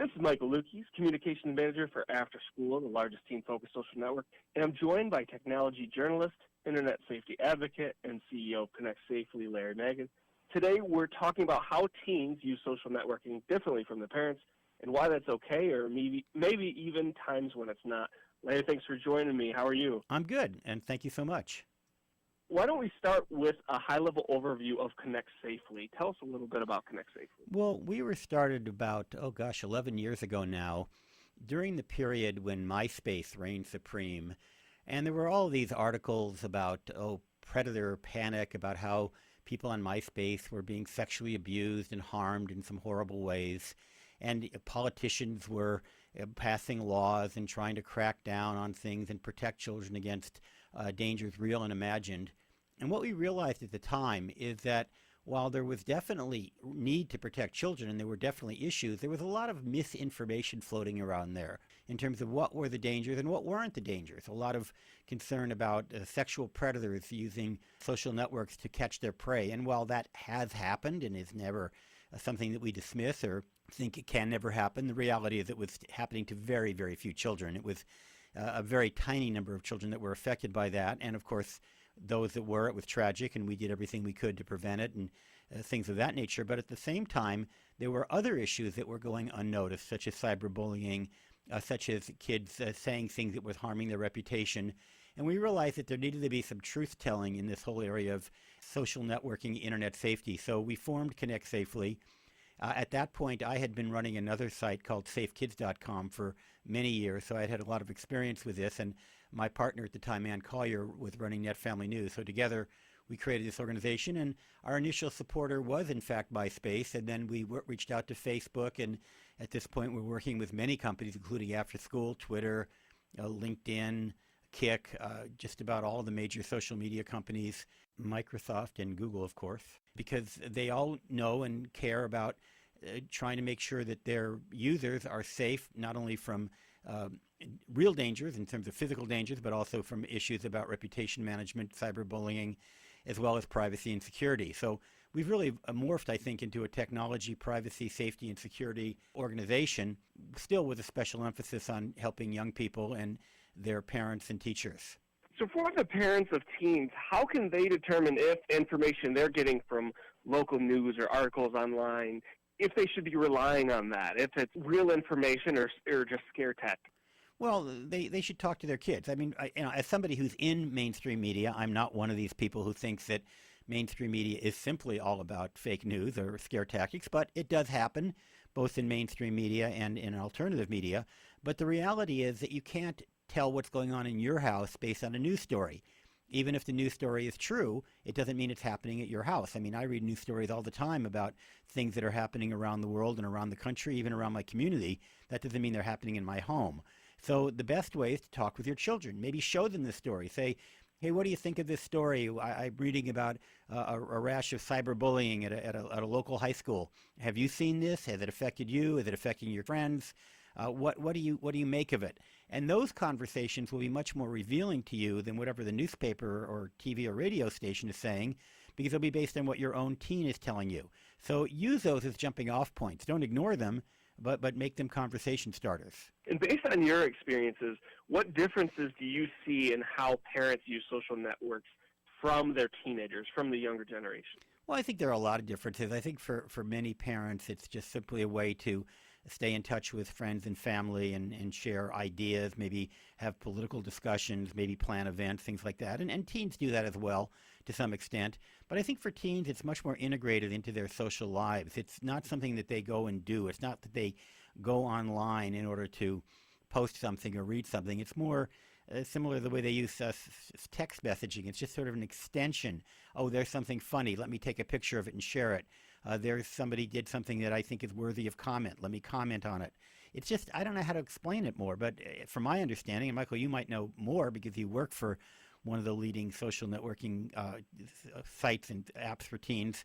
This is Michael Lukes, Communications Manager for After School, the largest teen-focused social network, and I'm joined by technology journalist, internet safety advocate, and CEO of ConnectSafely, Larry Magid. Today, we're talking about how teens use social networking differently from their parents and why that's okay, or maybe even times when it's not. Larry, thanks for joining me. How are you? I'm good, and thank you so much. Why don't we start with a high-level overview of ConnectSafely? Tell us a little bit about ConnectSafely. Well, we were started about, 11 years ago now, during the period when MySpace reigned supreme. And there were all these articles about, predator panic, about how people on MySpace were being sexually abused and harmed in some horrible ways. And politicians were passing laws and trying to crack down on things and protect children against dangers real and imagined. And what we realized at the time is that while there was definitely need to protect children and there were definitely issues, there was a lot of misinformation floating around there in terms of what were the dangers and what weren't the dangers. A lot of concern about sexual predators using social networks to catch their prey. And while that has happened and is never something that we dismiss or think it can never happen, the reality is it was happening to very, very few children. It was a very tiny number of children that were affected by that. And of course, those that were, it was tragic, and we did everything we could to prevent it and things of that nature. But at the same time, there were other issues that were going unnoticed, such as cyberbullying, such as kids saying things that was harming their reputation. And we realized that there needed to be some truth-telling in this whole area of social networking, internet safety. So we formed ConnectSafely. At that point, I had been running another site called safekids.com for many years, so I had a lot of experience with this. And my partner at the time, Ann Collier, was running Net Family News. So together, we created this organization, and our initial supporter was, in fact, MySpace. And then we reached out to Facebook, and at this point, we're working with many companies, including After School, Twitter, LinkedIn, Kik, just about all the major social media companies, Microsoft and Google, of course, because they all know and care about trying to make sure that their users are safe, not only from real dangers in terms of physical dangers, but also from issues about reputation management, cyberbullying, as well as privacy and security. So we've really morphed, I think, into a technology, privacy, safety, and security organization, still with a special emphasis on helping young people and their parents and teachers. So for the parents of teens, how can they determine if information they're getting from local news or articles online, if they should be relying on that, if it's real information or just scare tech? Well, they should talk to their kids. I mean, as somebody who's in mainstream media, I'm not one of these people who thinks that mainstream media is simply all about fake news or scare tactics, but it does happen both in mainstream media and in alternative media. But the reality is that you can't tell what's going on in your house based on a news story. Even if the news story is true, it doesn't mean it's happening at your house. I mean, I read news stories all the time about things that are happening around the world and around the country, even around my community. That doesn't mean they're happening in my home. So the best way is to talk with your children. Maybe show them the story. Say, hey, what do you think of this story? I'm reading about a rash of cyberbullying at a local high school. Have you seen this? Has it affected you? Is it affecting your friends? What do you make of it? And those conversations will be much more revealing to you than whatever the newspaper or TV or radio station is saying, because they'll be based on what your own teen is telling you. So use those as jumping off points. Don't ignore them, but make them conversation starters. And based on your experiences, what differences do you see in how parents use social networks from their teenagers, from the younger generation? Well, I think there are a lot of differences. I think for many parents, it's just simply a way to stay in touch with friends and family and share ideas, maybe have political discussions, maybe plan events, things like that. And teens do that as well to some extent. But I think for teens, it's much more integrated into their social lives. It's not something that they go and do. It's not that they go online in order to post something or read something. It's more similar to the way they use text messaging. It's just sort of an extension. Oh, there's something funny. Let me take a picture of it and share it. There's somebody did something that I think is worthy of comment. Let me comment on it. It's just, I don't know how to explain it more, but from my understanding, and Michael, you might know more because you work for one of the leading social networking sites and apps for teens,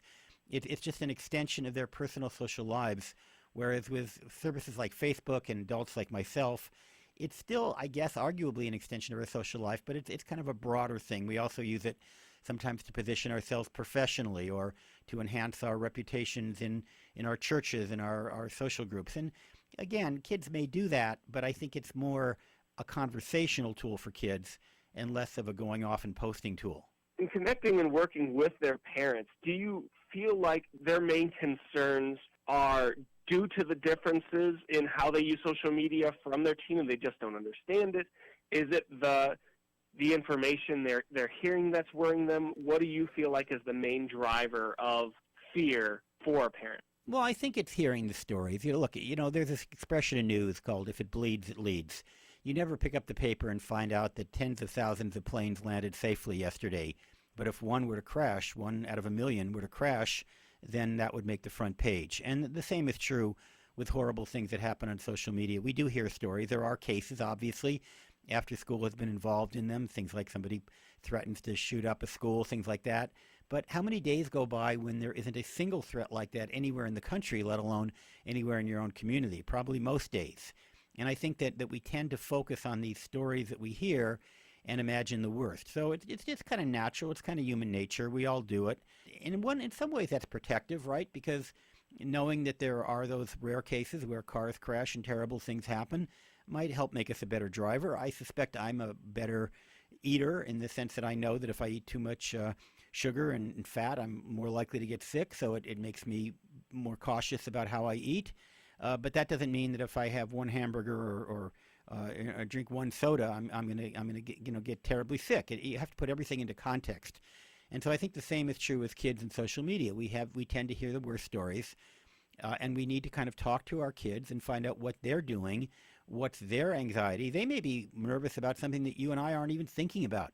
it's just an extension of their personal social lives. Whereas with services like Facebook and adults like myself, it's still, I guess, arguably an extension of our social life, but it's kind of a broader thing. We also use it sometimes to position ourselves professionally or to enhance our reputations in our churches and our social groups. And again, kids may do that, but I think it's more a conversational tool for kids and less of a going off and posting tool. In connecting and working with their parents, do you feel like their main concerns are due to the differences in how they use social media from their teen and they just don't understand it? Is it the information they're hearing that's worrying them? What do you feel like is the main driver of fear for a parent? Well, I think it's hearing the stories. Look, there's this expression in news called "if it bleeds, it leads." You never pick up the paper and find out that tens of thousands of planes landed safely yesterday. But if one were to crash, 1 out of a million were to crash, then that would make the front page. And the same is true with horrible things that happen on social media. We do hear stories. There are cases, obviously, after school has been involved in them, things like somebody threatens to shoot up a school, things like that. But how many days go by when there isn't a single threat like that anywhere in the country, let alone anywhere in your own community? Probably most days. And I think that we tend to focus on these stories that we hear and imagine the worst. So it's just kind of natural. It's kind of human nature. We all do it. And in some ways that's protective, right? Because knowing that there are those rare cases where cars crash and terrible things happen might help make us a better driver. I suspect I'm a better eater in the sense that I know that if I eat too much sugar and fat, I'm more likely to get sick. So it makes me more cautious about how I eat. But that doesn't mean that if I have one hamburger or drink one soda, I'm gonna get terribly sick. You have to put everything into context, and so I think the same is true with kids and social media. We tend to hear the worst stories, and we need to kind of talk to our kids and find out what they're doing, what's their anxiety. They may be nervous about something that you and I aren't even thinking about,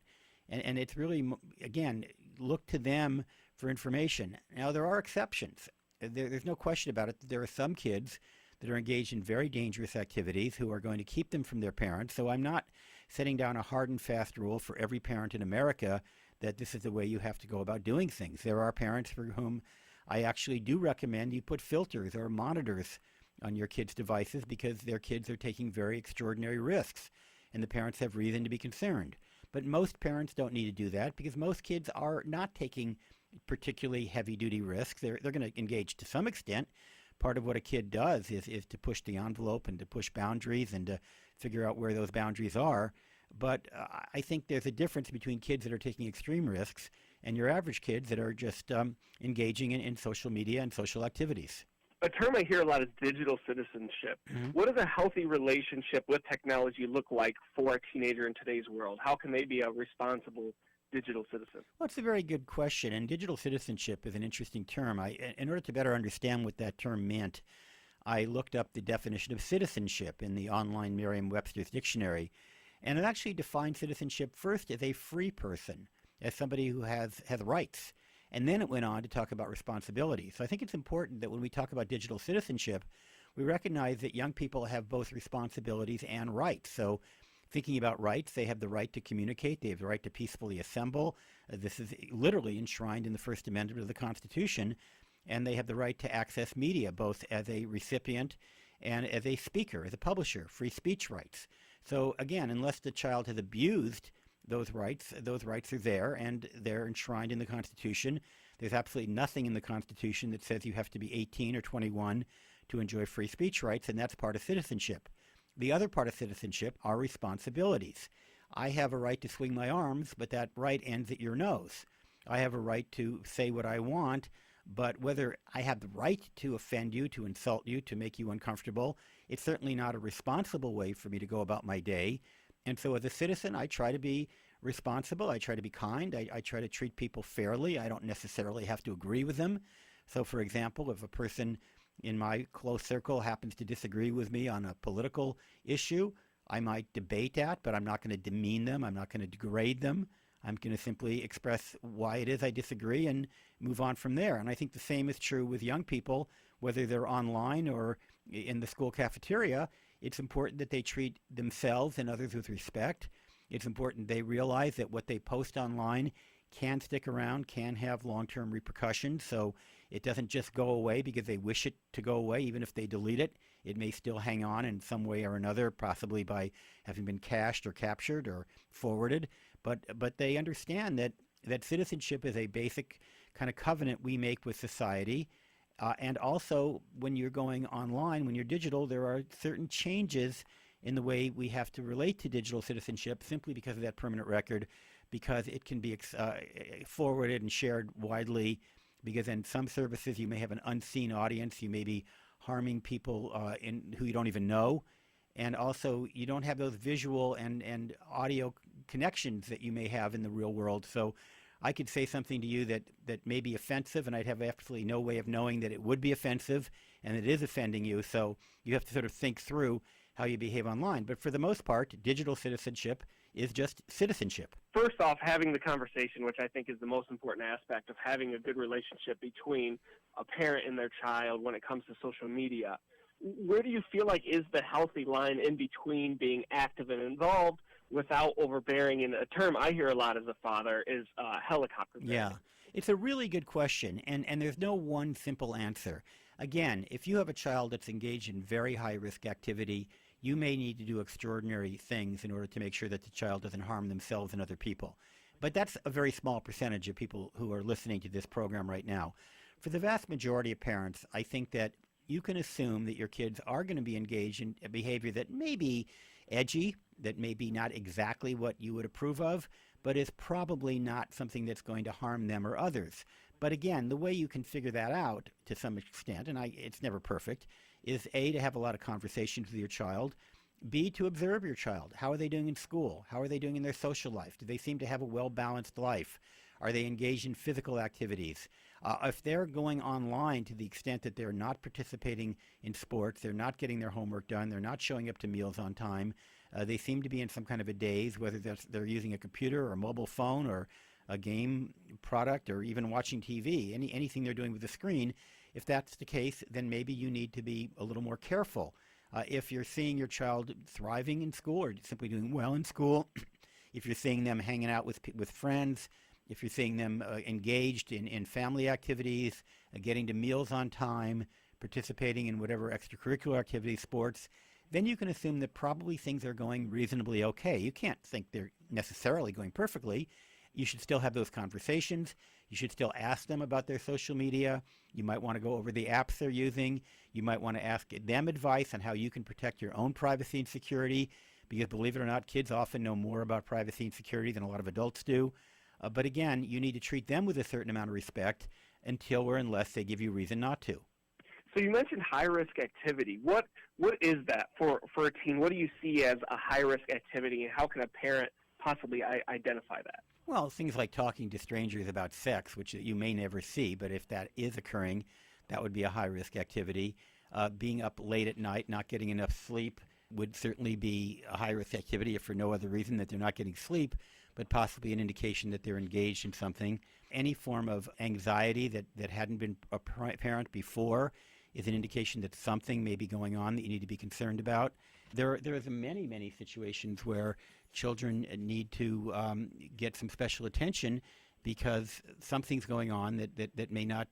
and it's really, again, look to them for information. Now there are exceptions. There's no question about it. There are some kids that are engaged in very dangerous activities who are going to keep them from their parents. So I'm not setting down a hard and fast rule for every parent in America that this is the way you have to go about doing things. There are parents for whom I actually do recommend you put filters or monitors on your kids' devices because their kids are taking very extraordinary risks and the parents have reason to be concerned. But most parents don't need to do that because most kids are not taking particularly heavy-duty risks. They're going to engage to some extent. Part of what a kid does is to push the envelope and to push boundaries and to figure out where those boundaries are. But I think there's a difference between kids that are taking extreme risks and your average kids that are just engaging in social media and social activities. A term I hear a lot is digital citizenship. Mm-hmm. What does a healthy relationship with technology look like for a teenager in today's world? How can they be a responsible digital citizen? Well, it's a very good question, and digital citizenship is an interesting term. In order to better understand what that term meant, I looked up the definition of citizenship in the online Merriam-Webster's dictionary, and it actually defines citizenship first as a free person, as somebody who has rights. And then it went on to talk about responsibility. So I think it's important that when we talk about digital citizenship, we recognize that young people have both responsibilities and rights. So thinking about rights, they have the right to communicate, they have the right to peacefully assemble. This is literally enshrined in the First Amendment of the Constitution. And they have the right to access media, both as a recipient and as a speaker, as a publisher, free speech rights. So again, unless the child has abused those rights are there, and they're enshrined in the Constitution. There's absolutely nothing in the Constitution that says you have to be 18 or 21 to enjoy free speech rights, and that's part of citizenship. The other part of citizenship are responsibilities. I have a right to swing my arms, but that right ends at your nose. I have a right to say what I want, but whether I have the right to offend you, to insult you, to make you uncomfortable, it's certainly not a responsible way for me to go about my day. And so as a citizen, I try to be responsible. I try to be kind. I try to treat people fairly. I don't necessarily have to agree with them. So, for example, if a person in my close circle happens to disagree with me on a political issue, I might debate that, but I'm not going to demean them. I'm not going to degrade them. I'm going to simply express why it is I disagree and move on from there. And I think the same is true with young people, whether they're online or in the school cafeteria. It's important that they treat themselves and others with respect. It's important they realize that what they post online can stick around, can have long-term repercussions. So it doesn't just go away because they wish it to go away. Even if they delete it, it may still hang on in some way or another, possibly by having been cached or captured or forwarded. But they understand that citizenship is a basic kind of covenant we make with society. And also, when you're going online, when you're digital, there are certain changes in the way we have to relate to digital citizenship simply because of that permanent record, because it can be forwarded and shared widely, because in some services you may have an unseen audience, you may be harming people who you don't even know, and also you don't have those visual and audio connections that you may have in the real world. So I could say something to you that may be offensive, and I'd have absolutely no way of knowing that it would be offensive and it is offending you. So you have to sort of think through how you behave online. But for the most part, digital citizenship is just citizenship. First off, having the conversation, which I think is the most important aspect of having a good relationship between a parent and their child when it comes to social media. Where do you feel like is the healthy line in between being active and involved without overbearing? And a term I hear a lot as a father is helicopter bearing. Yeah, it's a really good question, and there's no one simple answer. Again, if you have a child that's engaged in very high-risk activity, you may need to do extraordinary things in order to make sure that the child doesn't harm themselves and other people. But that's a very small percentage of people who are listening to this program right now. For the vast majority of parents, I think that you can assume that your kids are going to be engaged in a behavior that may be edgy, that may be not exactly what you would approve of, but is probably not something that's going to harm them or others. But again, the way you can figure that out to some extent, and it's never perfect, is A, to have a lot of conversations with your child, B, to observe your child. How are they doing in school? How are they doing in their social life? Do they seem to have a well-balanced life? Are they engaged in physical activities? If they're going online to the extent that they're not participating in sports, they're not getting their homework done, they're not showing up to meals on time, they seem to be in some kind of a daze, whether they're using a computer or a mobile phone or a game product or even watching TV, anything they're doing with the screen. If that's the case, then maybe you need to be a little more careful. If you're seeing your child thriving in school or simply doing well in school, if you're seeing them hanging out with friends, if you're seeing them engaged in family activities, getting to meals on time, participating in whatever extracurricular activities, sports, then you can assume that probably things are going reasonably okay. You can't think they're necessarily going perfectly. You should still have those conversations. You should still ask them about their social media. You might want to go over the apps they're using. You might want to ask them advice on how you can protect your own privacy and security, because believe it or not, kids often know more about privacy and security than a lot of adults do. But again, you need to treat them with a certain amount of respect until or unless they give you reason not to. So you mentioned high-risk activity. What is that for a teen? What do you see as a high-risk activity, and how can a parent possibly identify that? Well, things like talking to strangers about sex, which you may never see, but if that is occurring, that would be a high-risk activity. Being up late at night, not getting enough sleep would certainly be a high-risk activity if for no other reason that they're not getting sleep, but possibly an indication that they're engaged in something. Any form of anxiety that hadn't been apparent before is an indication that something may be going on that you need to be concerned about. There are many, many situations where children need to get some special attention because something's going on that may not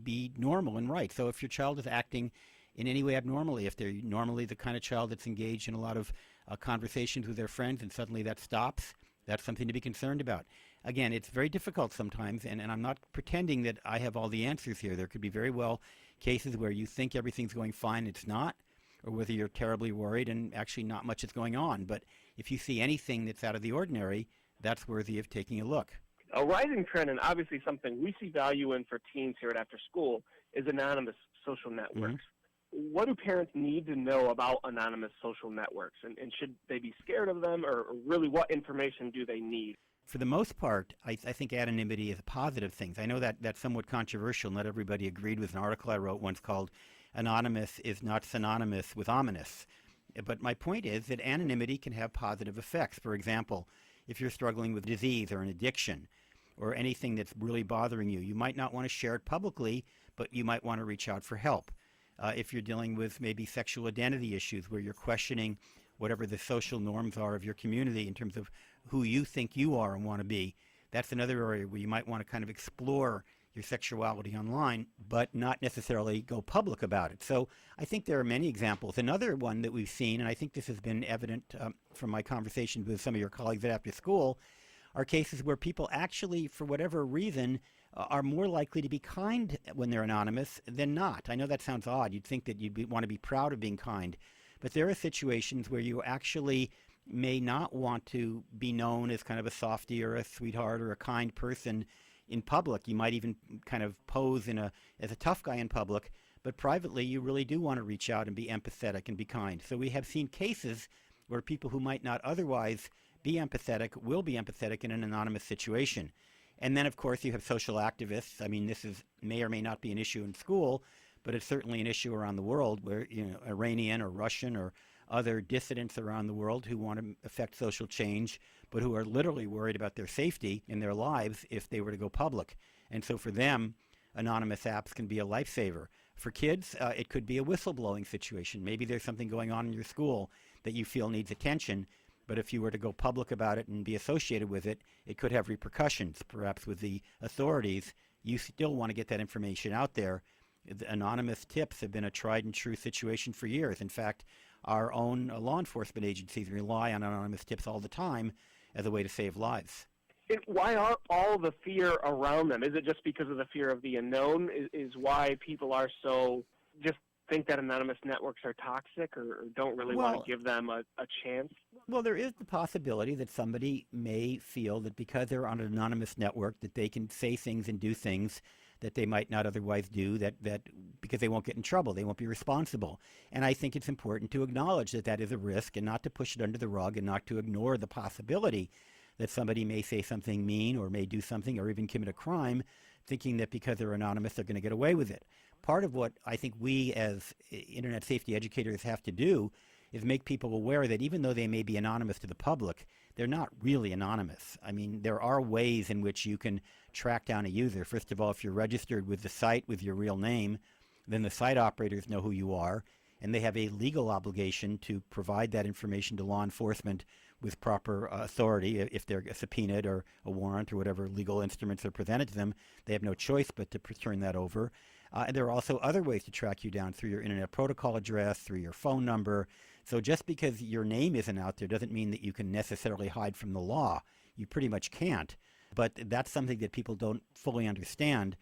be normal and right. So if your child is acting in any way abnormally, if they're normally the kind of child that's engaged in a lot of conversations with their friends and suddenly that stops, that's something to be concerned about. Again, it's very difficult sometimes, and I'm not pretending that I have all the answers here. There could be very well cases where you think everything's going fine, it's not, or whether you're terribly worried and actually not much is going on. But if you see anything that's out of the ordinary, that's worthy of taking a look. A rising trend, and obviously something we see value in for teens here at After School, is anonymous social networks. Mm-hmm. What do parents need to know about anonymous social networks, and should they be scared of them, or really what information do they need? For the most part, I think anonymity is a positive thing. I know that's somewhat controversial. Not everybody agreed with an article I wrote once called "Anonymous is not synonymous with ominous." But my point is that anonymity can have positive effects. For example, if you're struggling with disease or an addiction or anything that's really bothering you, you might not want to share it publicly, but you might want to reach out for help. If you're dealing with maybe sexual identity issues where you're questioning whatever the social norms are of your community in terms of who you think you are and want to be, that's another area where you might want to kind of explore your sexuality online, but not necessarily go public about it. So I think there are many examples. Another one that we've seen, and I think this has been evident from my conversations with some of your colleagues at After School, are cases where people actually, for whatever reason, are more likely to be kind when they're anonymous than not. I know that sounds odd. You'd think that want to be proud of being kind. But there are situations where you actually may not want to be known as kind of a softie or a sweetheart or a kind person in public. You might even kind of pose as a tough guy in public, but privately you really do want to reach out and be empathetic and be kind. So we have seen cases where people who might not otherwise be empathetic will be empathetic in an anonymous situation. And then, of course, you have social activists. I mean, may or may not be an issue in school, but it's certainly an issue around the world where, Iranian or Russian or other dissidents around the world who want to affect social change, but who are literally worried about their safety in their lives if they were to go public. And so for them, anonymous apps can be a lifesaver. For kids, it could be a whistleblowing situation. Maybe there's something going on in your school that you feel needs attention, but if you were to go public about it and be associated with it, it could have repercussions, perhaps with the authorities. You still want to get that information out there. The anonymous tips have been a tried and true situation for years. In fact, our own law enforcement agencies rely on anonymous tips all the time as a way to save lives. Why are all the fear around them? Is it just because of the fear of the unknown? Is why people are so just think that anonymous networks are toxic or don't really want to give them a chance? Well, there is the possibility that somebody may feel that because they're on an anonymous network that they can say things and do things that they might not otherwise do, that because they won't get in trouble, they won't be responsible. And I think it's important to acknowledge that that is a risk and not to push it under the rug and not to ignore the possibility that somebody may say something mean or may do something or even commit a crime, thinking that because they're anonymous they're going to get away with it. Part of what I think we as internet safety educators have to do is make people aware that even though they may be anonymous to the public, they're not really anonymous. I mean, there are ways in which you can track down a user. First of all, if you're registered with the site with your real name, then the site operators know who you are, and they have a legal obligation to provide that information to law enforcement with proper authority. If they're subpoenaed or a warrant or whatever legal instruments are presented to them, they have no choice but to turn that over. And there are also other ways to track you down through your internet protocol address, through your phone number. So just because your name isn't out there doesn't mean that you can necessarily hide from the law. You pretty much can't. But that's something that people don't fully understand.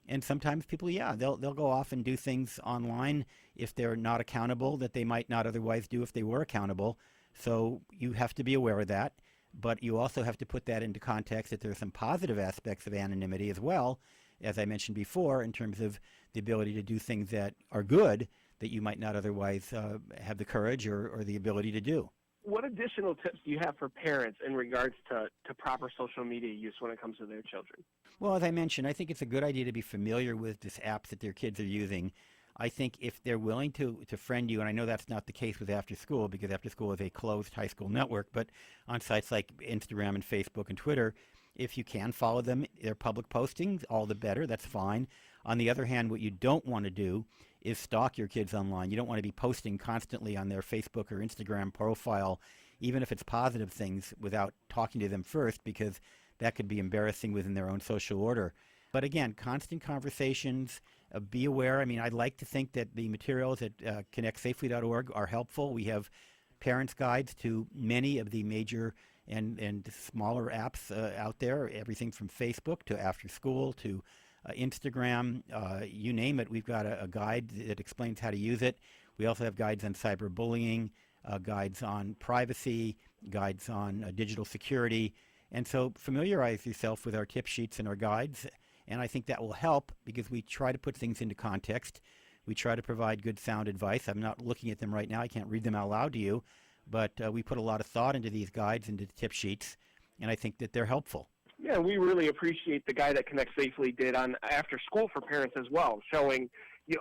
And sometimes people, they'll go off and do things online if they're not accountable that they might not otherwise do if they were accountable. So you have to be aware of that. But you also have to put that into context that there are some positive aspects of anonymity as well, as I mentioned before, in terms of the ability to do things that are good that you might not otherwise have the courage or the ability to do. What additional tips do you have for parents in regards to proper social media use when it comes to their children? Well, as I mentioned, I think it's a good idea to be familiar with this apps that their kids are using. I think if they're willing to friend you, and I know that's not the case with After School because After School is a closed high school network, but on sites like Instagram and Facebook and Twitter, if you can follow them, their public postings, all the better, that's fine. On the other hand, what you don't want to do is stalk your kids online. You don't want to be posting constantly on their Facebook or Instagram profile, even if it's positive things, without talking to them first, because that could be embarrassing within their own social order. But again, constant conversations, be aware. I mean, I'd like to think that the materials at ConnectSafely.org are helpful. We have parents' guides to many of the major and smaller apps out there, everything from Facebook to After School to Instagram, you name it. We've got a guide that explains how to use it. We also have guides on cyberbullying, guides on privacy, guides on digital security. And so familiarize yourself with our tip sheets and our guides. And I think that will help because we try to put things into context. We try to provide good sound advice. I'm not looking at them right now. I can't read them out loud to you. But we put a lot of thought into these guides, into the tip sheets, and I think that they're helpful. Yeah, we really appreciate the guide that ConnectSafely did on After School for parents as well, showing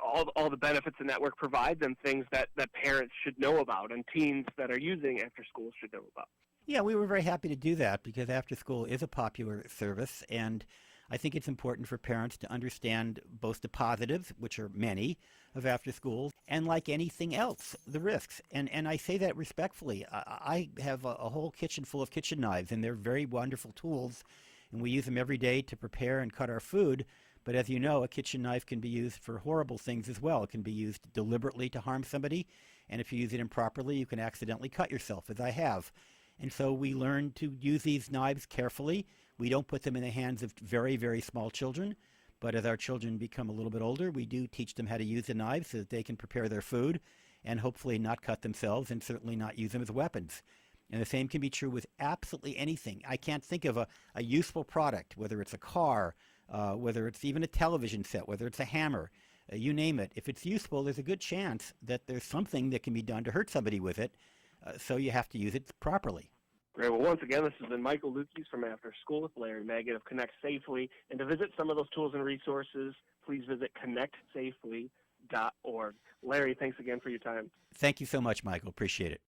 all the benefits the network provides and things that parents should know about and teens that are using After School should know about. Yeah, we were very happy to do that because After School is a popular service, and I think it's important for parents to understand both the positives, which are many, of After School, and like anything else, the risks. And I say that respectfully. I have a whole kitchen full of kitchen knives, and they're very wonderful tools, and we use them every day to prepare and cut our food. But as you know, a kitchen knife can be used for horrible things as well. It can be used deliberately to harm somebody, and if you use it improperly, you can accidentally cut yourself, as I have. And so we learn to use these knives carefully. We don't put them in the hands of very, very small children. But as our children become a little bit older, we do teach them how to use the knives so that they can prepare their food and hopefully not cut themselves and certainly not use them as weapons. And the same can be true with absolutely anything. I can't think of a useful product, whether it's a car, whether it's even a television set, whether it's a hammer, you name it. If it's useful, there's a good chance that there's something that can be done to hurt somebody with it, so you have to use it properly. Great. Well, once again, this has been Michael Lukes from After School with Larry Magid of ConnectSafely. And to visit some of those tools and resources, please visit ConnectSafely.org. Larry, thanks again for your time. Thank you so much, Michael. Appreciate it.